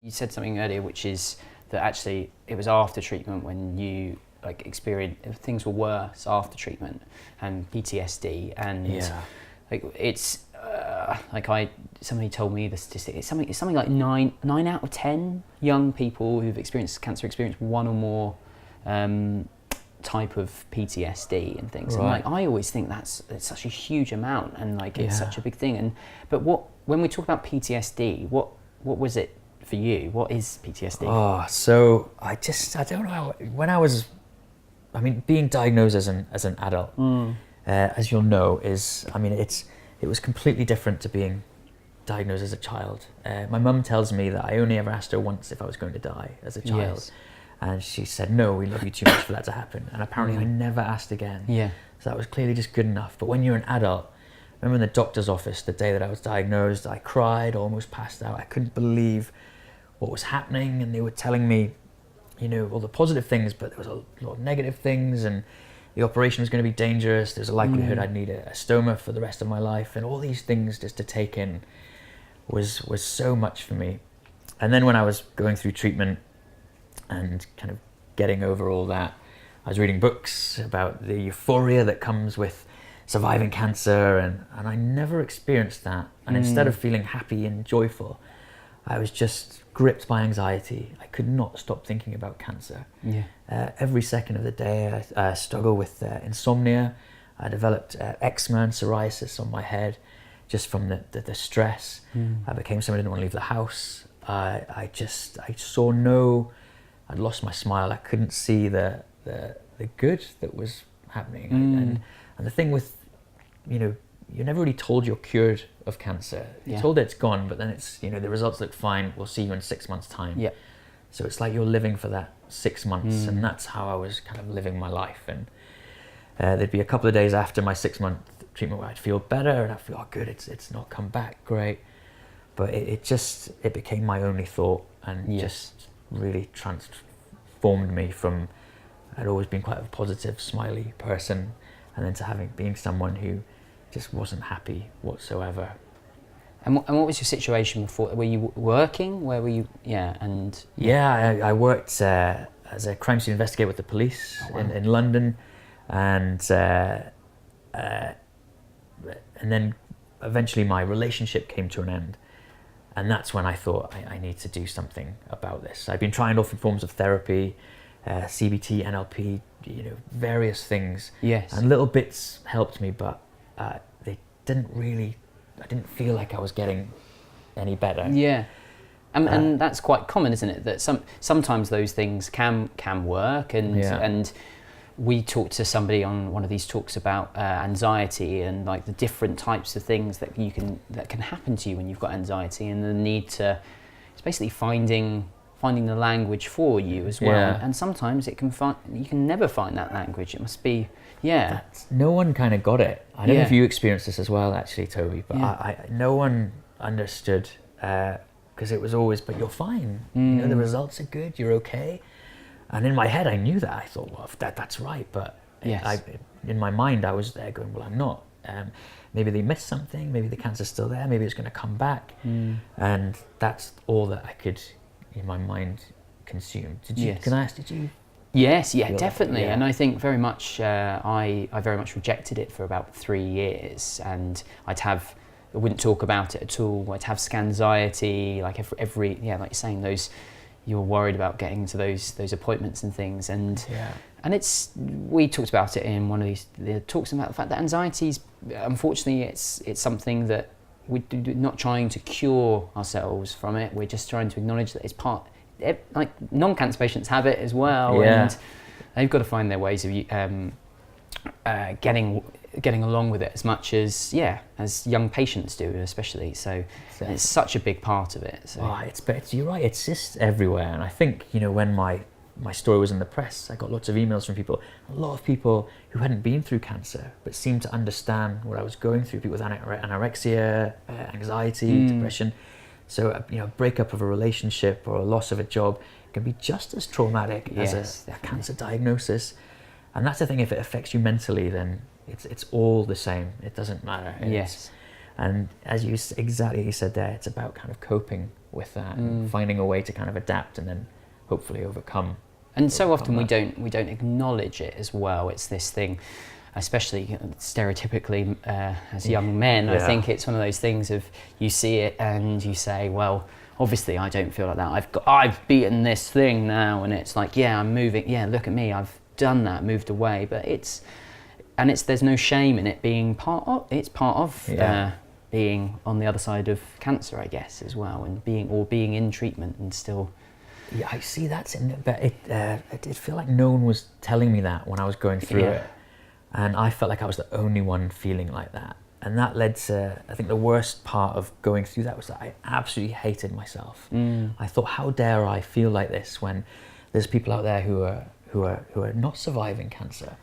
You said something earlier, which is that actually it was after treatment when you like experienced things were worse after treatment and PTSD, and like it's somebody told me the statistic. It's something like nine out of 10 young people who've experienced cancer experience one or more type of PTSD and things. Right. And like I always think it's such a huge amount, and like it's such a big thing. But when we talk about PTSD, what was it for you? What is PTSD? Oh, so I don't know. Being diagnosed as an adult, as you'll know, it was completely different to being diagnosed as a child. My mum tells me that I only ever asked her once if I was going to die as a child. Yes. And she said, no, we love you too much for that to happen. And apparently I never asked again. Yeah. So that was clearly just good enough. But when you're an adult, I remember in the doctor's office the day that I was diagnosed, I cried, almost passed out. I couldn't believe what was happening. And they were telling me, all the positive things, but there was a lot of negative things, and the operation was going to be dangerous. There's a likelihood I'd need a stoma for the rest of my life. And all these things just to take in was so much for me. And then when I was going through treatment and kind of getting over all that, I was reading books about the euphoria that comes with surviving cancer, and I never experienced that. And instead of feeling happy and joyful, I was just gripped by anxiety. I could not stop thinking about cancer. Yeah. Every second of the day I struggle with insomnia. I developed eczema and psoriasis on my head just from the stress. I became someone who didn't want to leave the house. I'd lost my smile. I couldn't see the good that was happening. And the thing with, you're never really told you're cured of cancer. You're told it's gone, but then it's, the results look fine. We'll see you in 6 months' time. Yeah. So it's like you're living for that 6 months, and that's how I was kind of living my life. And there'd be a couple of days after my 6-month treatment where I'd feel better, and I'd feel, oh, good, it's not come back, great. But it became my only thought, and just really transformed me from, I'd always been quite a positive, smiley person, and then to being someone who just wasn't happy whatsoever. And what was your situation before? Were you working? Where were you? I worked as a crime scene investigator with the police in London, and then eventually my relationship came to an end. And that's when I thought, I need to do something about this. I've been trying different forms of therapy, CBT, NLP, various things. Yes. And little bits helped me, but they didn't really, I didn't feel like I was getting any better. Yeah. And that's quite common, isn't it? That sometimes those things can work, and we talked to somebody on one of these talks about anxiety and like the different types of things that can happen to you when you've got anxiety, and the need to, it's basically finding the language for you as well. And sometimes you can never find that language. It must be, no one kind of got it. I don't know if you experienced this as well, actually, Toby, but no one understood, because it was always, but you're fine. The results are good, you're okay. And in my head, I knew that. I thought, well, that's right. But in my mind, I was there going, well, I'm not. Maybe they missed something. Maybe the cancer's still there. Maybe it's going to come back. And that's all that I could, in my mind, consume. Can I ask, did you? Yes, definitely. And I think very much, I very much rejected it for about 3 years. And I wouldn't talk about it at all. I'd have scanxiety, like every like you're saying, those, you're worried about getting to those appointments and things, and we talked about it in one of the talks about the fact that anxiety's, unfortunately, it's something that we're not trying to cure ourselves from it. We're just trying to acknowledge that it's part, like non-cancer patients have it as well, and they've got to find their ways of getting along with it as much as young patients do, especially. So it's such a big part of it. So. You're right. It's just everywhere. And I think when my story was in the press, I got lots of emails from people. A lot of people who hadn't been through cancer but seemed to understand what I was going through. People with anorexia, anxiety, depression. So a breakup of a relationship or a loss of a job can be just as traumatic as a cancer diagnosis. And that's the thing. If it affects you mentally, then it's all the same. It doesn't matter. And as you exactly said there, it's about kind of coping with that and finding a way to kind of adapt and then hopefully overcome. And so often we don't acknowledge it as well. It's this thing, especially stereotypically as young men. I think it's one of those things of you see it and you say, well, obviously I don't feel like that. I've beaten this thing now, and it's like, yeah, I'm moving. Yeah, look at me, I've done that, moved away. But there's no shame in it being part of. It's part of being on the other side of cancer, I guess, as well, and being in treatment and still. Yeah, I see that's in it, but it did feel like no one was telling me that when I was going through it, and I felt like I was the only one feeling like that, and that led to, I think the worst part of going through that was that I absolutely hated myself. I thought, how dare I feel like this when there's people out there who are not surviving cancer,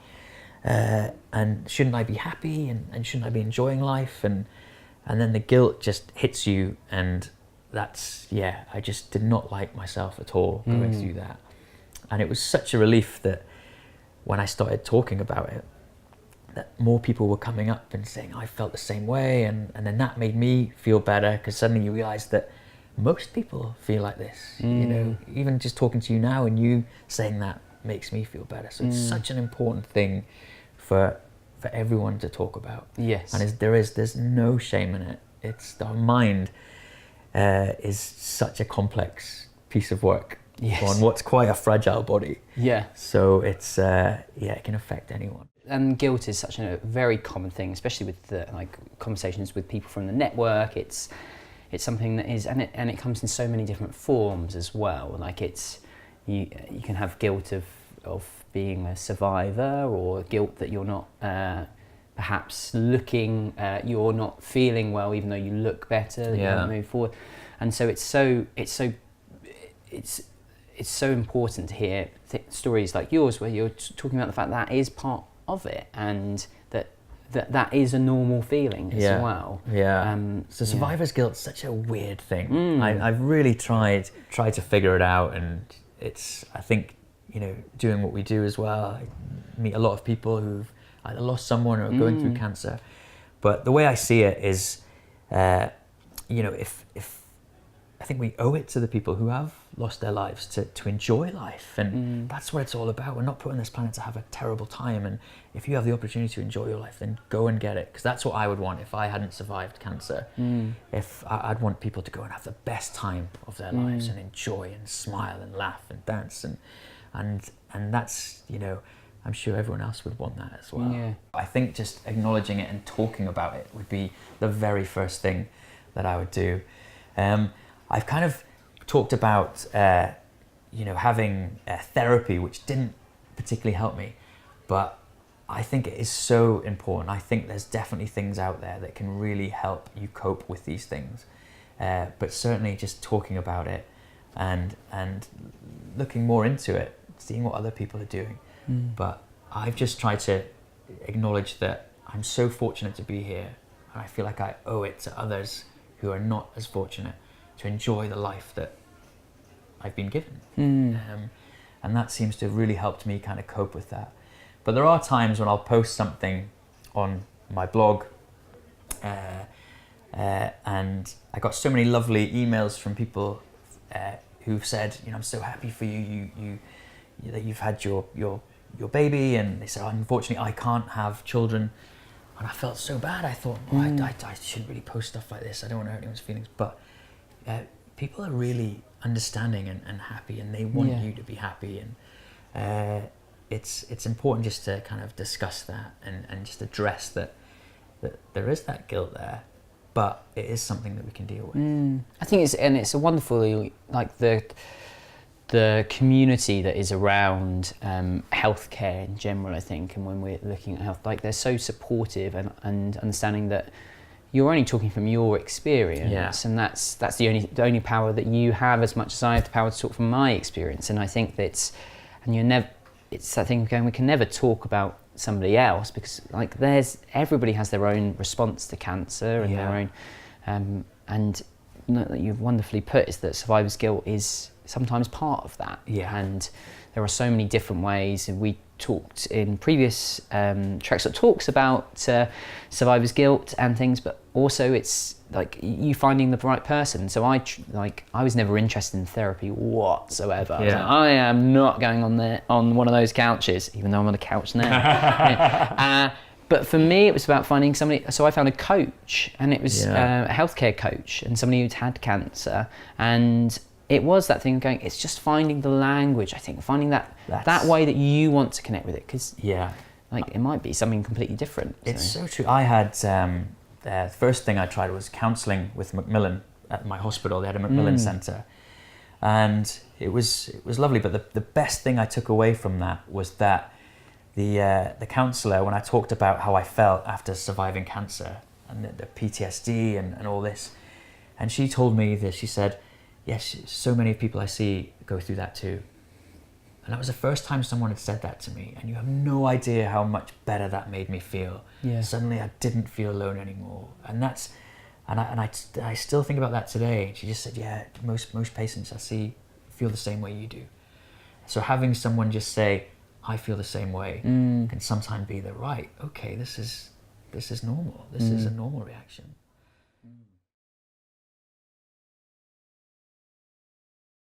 and shouldn't I be happy and shouldn't I be enjoying life, and then the guilt just hits you, and that's, I just did not like myself at all going through that. And it was such a relief that when I started talking about it, that more people were coming up and saying, I felt the same way, and then that made me feel better, because suddenly you realize that most people feel like this. You know, even just talking to you now and you saying that makes me feel better. So it's such an important thing for everyone to talk about. Yes. And there's no shame in it. It's our mind is such a complex piece of work on what's quite a fragile body. Yeah. So it's it can affect anyone. And guilt is such a very common thing, especially with the conversations with people from the network. It's something that is, and it comes in so many different forms as well. Like you can have guilt of being a survivor, or guilt that you're not perhaps you're not feeling well, even though you look better, that you haven't moved forward. And so it's so important to hear stories like yours, where you're talking about the fact that is part of it, and that is a normal feeling as well. So survivor's guilt is such a weird thing. I've really tried to figure it out, and I think doing what we do as well, I meet a lot of people who've either lost someone or are going through cancer. But the way I see it is, if I think we owe it to the people who have lost their lives to enjoy life, and that's what it's all about. We're not put on this planet to have a terrible time, and if you have the opportunity to enjoy your life, then go and get it, because that's what I would want if I hadn't survived cancer. If I'd want people to go and have the best time of their lives and enjoy and smile and laugh and dance, and that's, I'm sure everyone else would want that as well. I think just acknowledging it and talking about it would be the very first thing that I would do. I've kind of talked about, having therapy, which didn't particularly help me, but I think it is so important. I think there's definitely things out there that can really help you cope with these things. But certainly just talking about it and looking more into it, seeing what other people are doing. But I've just tried to acknowledge that I'm so fortunate to be here, and I feel like I owe it to others who are not as fortunate to enjoy the life that I've been given. And that seems to have really helped me kind of cope with that. But there are times when I'll post something on my blog, and I got so many lovely emails from people who've said, I'm so happy for you, that you've had your baby, and they said, unfortunately I can't have children. And I felt so bad. I thought, I shouldn't really post stuff like this. I don't want to hurt anyone's feelings. But people are really understanding and happy, and they want you to be happy. And it's important just to kind of discuss that and just address that there is that guilt there, but it is something that we can deal with. I think it's a wonderfully, like the community that is around healthcare in general, I think, and when we're looking at health, like they're so supportive and understanding that you're only talking from your experience, and that's the only power that you have, as much as I have the power to talk from my experience. And I think that it's that thing going, we can never talk about somebody else, because like everybody has their own response to cancer and their own, and that you've wonderfully put is that survivor's guilt is sometimes part of that. Yeah. And there are so many different ways, and we talked in previous Trekstock talks about survivor's guilt and things, but also it's like you finding the right person. So I was never interested in therapy whatsoever. Yeah. I am not going on one of those couches, even though I'm on a couch now. Yeah. But for me, it was about finding somebody. So I found a coach, and it was a healthcare coach, and somebody who'd had cancer. And it was that thing of going, it's just finding the language, I think, finding that way that you want to connect with it. Because like, it might be something completely different. It's so true. I had, the first thing I tried was counselling with Macmillan at my hospital. They had a Macmillan Centre. And it was lovely. But the best thing I took away from that was that the counsellor, when I talked about how I felt after surviving cancer and the PTSD and all this, and she told me this, she said, yes, so many people I see go through that too. And that was the first time someone had said that to me, and you have no idea how much better that made me feel. Yeah. Suddenly I didn't feel alone anymore. And I still think about that today. She just said, yeah, most patients I see feel the same way you do. So having someone just say, I feel the same way, can sometimes be the right, okay, this is normal. This is a normal reaction.